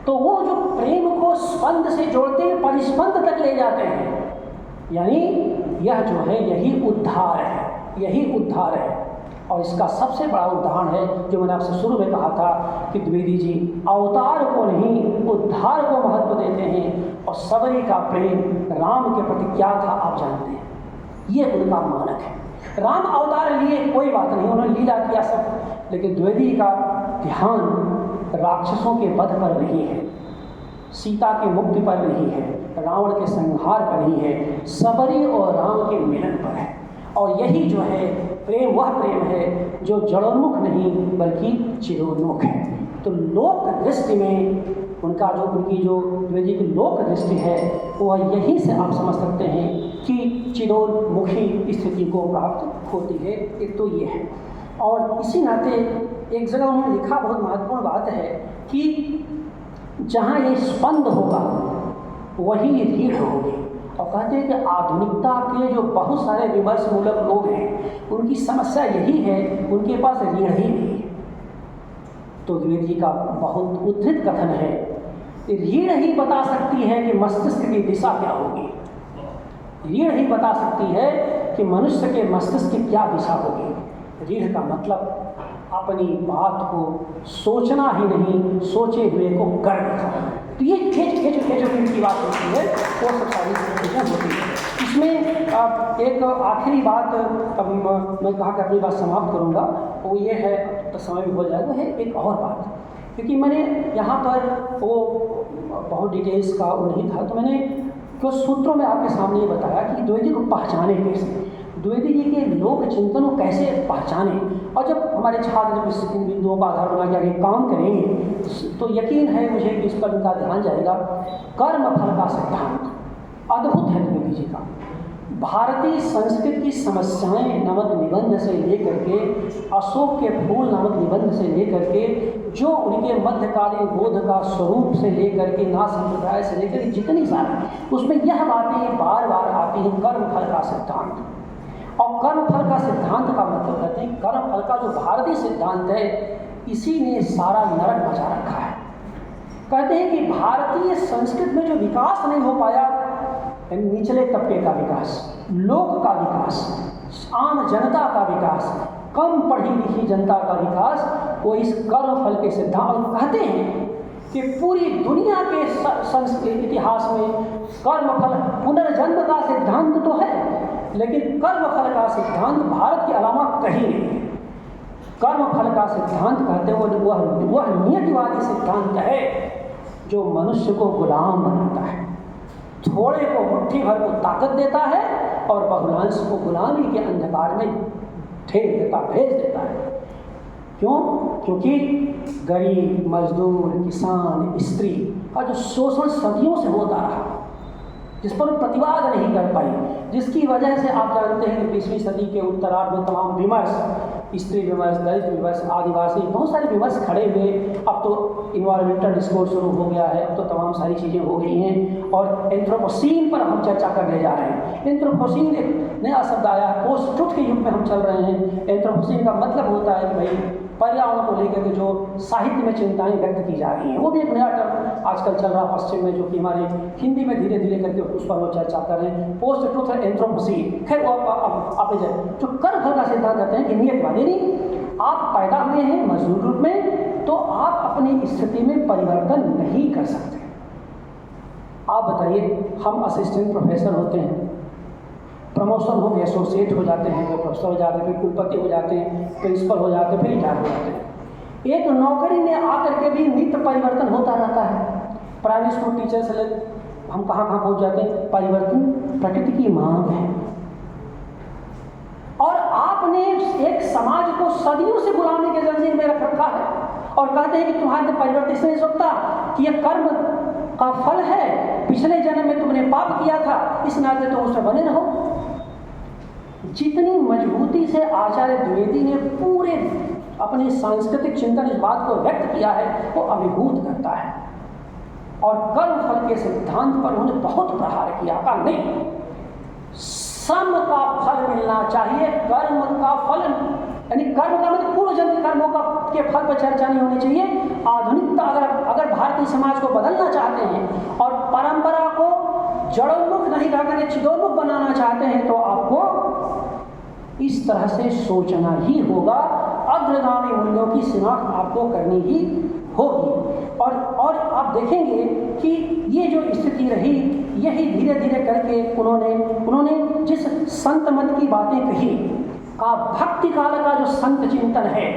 तो वो जो प्रेम को स्पंद से जोड़ते हैं परिस्पंद तक ले जाते हैं, यानी यह जो है यही उद्धार है। और इसका सबसे बड़ा उदाहरण है जो मैंने आपसे शुरू में कहा था कि द्विवेदी जी अवतार को नहीं उद्धार को महत्व देते हैं। और सबरी का प्रेम राम के प्रति क्या था आप जानते हैं, ये उनका मानक है। राम अवतार लिए कोई बात नहीं, उन्होंने लीला किया सब, लेकिन द्विवेदी का ध्यान राक्षसों के वध पर नहीं है, सीता की मुक्ति पर नहीं है, रावण के संहार पर नहीं है, सबरी और राम के मिलन पर है। और यही जो है प्रेम, वह प्रेम है जो जड़ोन्मुख नहीं बल्कि चिरोन्मुख है। तो लोक दृष्टि में उनकी जो द्विवेदी की लोक दृष्टि है वह यहीं से आप समझ सकते हैं कि चिरोन्मुखी स्थिति को प्राप्त होती है। एक तो ये है। और इसी नाते एक जगह उन्होंने लिखा, बहुत महत्वपूर्ण बात है कि जहाँ ये स्पंद होगा वही रीढ़ होगी। और कहते हैं कि आधुनिकता के जो बहुत सारे विमर्शमूलक लोग हैं उनकी समस्या यही है, उनके पास रीढ़ ही नहीं है। तो द्विवेदी जी का बहुत उद्धृत कथन है, रीढ़ ही बता सकती है कि मस्तिष्क की दिशा क्या होगी, रीढ़ ही बता सकती है कि मनुष्य के मस्तिष्क की क्या दिशा होगी। रीढ़ का मतलब अपनी बात को सोचना ही नहीं, सोचे हुए को कर दिखाना। तो ये खेचो की बात होती है, वो सब सारी चीज़ें होती है। इसमें एक आखिरी बात मैं कहा कि अपनी बात समाप्त करूँगा, वो ये है, तो समय भी हो जाएगा, है एक और बात, क्योंकि मैंने यहाँ पर वो बहुत डिटेल्स का वो नहीं था, तो मैंने कुछ सूत्रों में आपके सामने ये बताया कि द्विवेदी को पहचाने कैसे, द्विवेदी जी के लोक चिंतन को कैसे पहचाने। और जब हमारे छात्र जब इन बिंदुओं का आधार बना के आगे काम करेंगे तो यकीन है मुझे कि इस पर उनका ध्यान जाएगा। कर्म फल का सिद्धांत अद्भुत है द्विवेदी जी का। भारतीय संस्कृत की समस्याएं नामक निबंध से लेकर के अशोक के फूल नामक निबंध से लेकर के जो उनके मध्यकालीन बोध का स्वरूप से लेकर के नाथ संप्रदाय से लेकर जितनी सारी, उसमें यह बातें बार बार आती हैं, कर्म फल का सिद्धांत। और कर्म फल का सिद्धांत का मतलब कहते हैं कर्म फल का जो भारतीय सिद्धांत है इसी ने सारा नरक मचा रखा है। कहते हैं कि भारतीय संस्कृत में जो विकास नहीं हो पाया, निचले तबके का विकास, लोक का विकास, आम जनता का विकास, कम पढ़ी लिखी जनता का विकास, वो इस कर्म फल के सिद्धांत कहते हैं कि पूरी दुनिया के इतिहास में कर्म फल पुनर्जन्म का सिद्धांत तो है, लेकिन कर्म फल का सिद्धांत भारत के अलावा कहीं नहीं है। कर्म फल का सिद्धांत कहते हैं वह नियतिवादी सिद्धांत है जो मनुष्य को गुलाम बनाता है, थोड़े को मुट्ठी भर को ताकत देता है और बहुलांश को गुलामी के अंधकार में ठेल देता, भेज देता है। क्यों? क्योंकि गरीब, मजदूर, किसान, स्त्री का जो शोषण सदियों से होता रहा, जिस पर प्रतिवाद नहीं कर पाई, जिसकी वजह से आप जानते हैं कि 20वीं सदी के उत्तरार्ध में तमाम विमर्श, स्त्री विमर्श, दलित विमर्श, आदिवासी, बहुत सारे विमर्श खड़े हुए। अब तो इन्वायरमेंटल डिस्कोर्स शुरू हो गया है, अब तो तमाम सारी चीज़ें हो गई हैं। और एंथ्रोपोसीन पर हम चर्चा करने जा रहे हैं। एंथ्रोपोसीन एक नया शब्द आया है, पोस्ट ट्रुथ के युग में हम चल रहे हैं। एंथ्रोपोसीन का मतलब होता है कि भाई पर्यावरण को लेकर के जो साहित्य में चिंताएं व्यक्त की जा रही हैं, वो भी एक नया टर्म आजकल चल रहा पश्चिम में, जो कि हमारे हिंदी में धीरे धीरे करके उस पर वो चर्चा कर रहे हैं। पोस्ट ट्रुथ है एंथ्रोपोसीन। खैर वो आप जो कर्म फल का सिद्धांत कहते हैं कि नियतवादी नहीं, आप पैदा हुए हैं मजदूर रूप में, तो आप अपनी स्थिति में परिवर्तन नहीं कर सकते। आप बताइए, हम असिस्टेंट प्रोफेसर होते हैं, प्रमोशन हो गए, एसोसिएट हो जाते हैं, फिर प्रोफेसर हो जाते हैं, फिर कुलपति हो जाते हैं, प्रिंसिपल हो जाते हैं, फिर रिटायर हो जाते हैं। एक नौकरी में आकर के भी नित्य परिवर्तन होता रहता है। प्राइमरी स्कूल टीचर से हम कहाँ पहुँच जाते हैं? परिवर्तन प्रकृति की मांग है। और आपने एक समाज को सदियों से गुलामी के जंजीर में रख रखा है और कहते हैं कि तुम्हारे परिवर्तन इसलिए नहीं सकता कि यह कर्म का फल है, पिछले जन्म में तुमने पाप किया था, इस नाते तुम उसमें बने रहो। जितनी मजबूती से आचार्य द्विवेदी ने पूरे अपने सांस्कृतिक चिंतन इस बात को व्यक्त किया है, वो अभिभूत करता है। और कर्म फल के सिद्धांत पर उन्होंने बहुत प्रहार किया। कहा नहीं, श्रम का फल मिलना चाहिए, कर्म का फल, यानी कर्म का मतलब पूर्व जन्म कर्मों का के फल पर चर्चा नहीं होनी चाहिए। आधुनिकता अगर भारतीय समाज को बदलना चाहते हैं और परंपरा को जड़ोन्मुख नहीं रहकर चिदोन्मुख बनाना चाहते हैं, तो आपको इस तरह से सोचना ही होगा। अग्रगामी मूल्यों की शिनाख्त आपको करनी ही होगी। और आप देखेंगे कि ये जो स्थिति रही, यही धीरे धीरे करके उन्होंने जिस संत मत की बातें कही, का भक्ति काल का जो संत चिंतन है,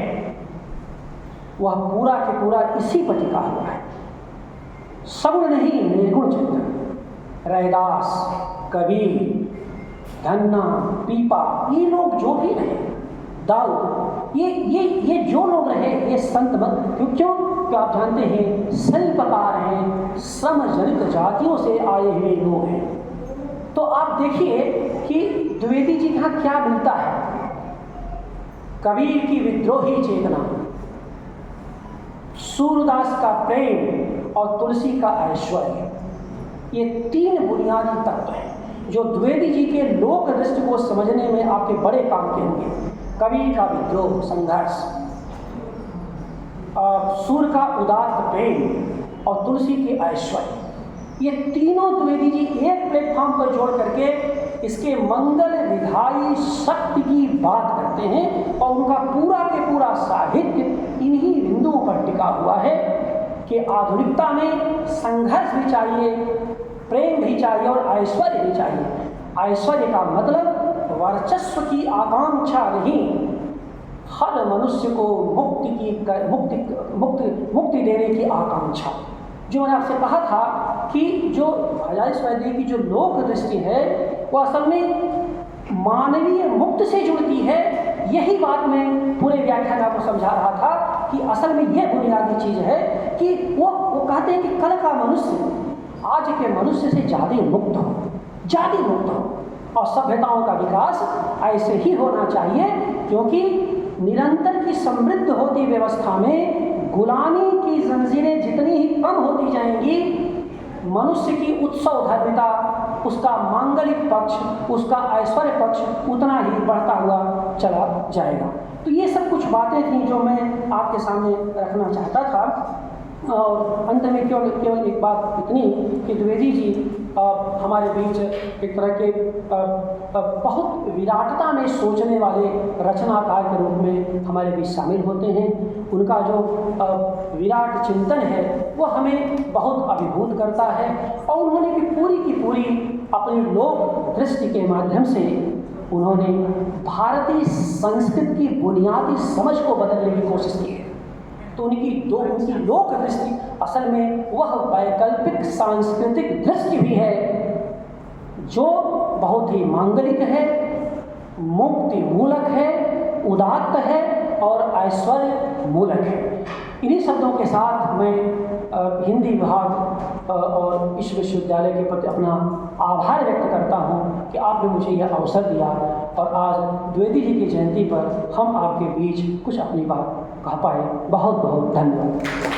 वह पूरा के पूरा इसी पर टिका हुआ है। सगुण नहीं, निर्गुण चिंतन। रैदास, कबीर, धन्ना, पीपा, ये लोग जो भी रहे, दाऊ, ये जो लोग रहे, ये संत मत। क्यों? आप जानते हैं शिल्पकार हैं, श्रम जनित जातियों से आए हुए लोग हैं। तो आप देखिए कि द्विवेदी जी यहाँ क्या मिलता है। कबीर की विद्रोही चेतना, सूरदास का प्रेम और तुलसी का ऐश्वर्य, ये तीन बुनियादी तत्व हैं जो द्विवेदी जी के लोक दृष्टि को समझने में आपके बड़े काम के होंगे। कबीर का विद्रोह, संघर्ष, सूर का उदात्त प्रेम और तुलसी के ऐश्वर्य, ये तीनों द्विवेदी जी एक प्लेटफॉर्म पर जोड़ करके इसके मंगल विधायी शक्ति की बात करते हैं। और उनका पूरा के पूरा साहित्य इन्हीं बिंदुओं पर टिका हुआ है कि आधुनिकता में संघर्ष भी चाहिए, प्रेम भी चाहिए और ऐश्वर्य भी चाहिए। ऐश्वर्य का मतलब वर्चस्व की आकांक्षा नहीं, हर मनुष्य को मुक्ति देने की आकांक्षा। जो मैंने आपसे कहा था कि जो हजारी स्वैद्य की जो लोक दृष्टि है, वो असल में मानवीय मुक्त से जुड़ती है। यही बात मैं पूरे व्याख्यान आपको समझा रहा था कि असल में यह बुनियादी चीज़ है कि वो कहते हैं कि कल का मनुष्य आज के मनुष्य से ज़्यादा मुक्त हो, और सभ्यताओं का विकास ऐसे ही होना चाहिए। क्योंकि निरंतर की समृद्ध होती व्यवस्था में गुलामी की जंजीरें जितनी ही कम होती जाएंगी, मनुष्य की उत्सव धर्मिता, उसका मांगलिक पक्ष, उसका ऐश्वर्य पक्ष उतना ही बढ़ता हुआ चला जाएगा। तो ये सब कुछ बातें थी जो मैं आपके सामने रखना चाहता था। और अंत में केवल एक बात इतनी कि द्विवेदी जी हमारे बीच एक तरह के बहुत विराटता में सोचने वाले रचनाकार के रूप में हमारे बीच शामिल होते हैं। उनका जो विराट चिंतन है वो हमें बहुत अभिभूत करता है। और उन्होंने भी पूरी की पूरी अपनी लोक दृष्टि के माध्यम से उन्होंने भारतीय संस्कृति की बुनियादी समझ को बदलने की कोशिश की है। तो उनकी लोक दृष्टि असल में वह वैकल्पिक सांस्कृतिक दृष्टि भी है जो बहुत ही मांगलिक है, मुक्ति मूलक है, उदात्त है और ऐश्वर्य मूलक है। इन्हीं शब्दों के साथ मैं हिंदी विभाग और इस विश्वविद्यालय के प्रति अपना आभार व्यक्त करता हूँ कि आपने मुझे यह अवसर दिया और आज द्विवेदी जी की जयंती पर हम आपके बीच कुछ अपनी बात कह पाए। बहुत बहुत धन्यवाद।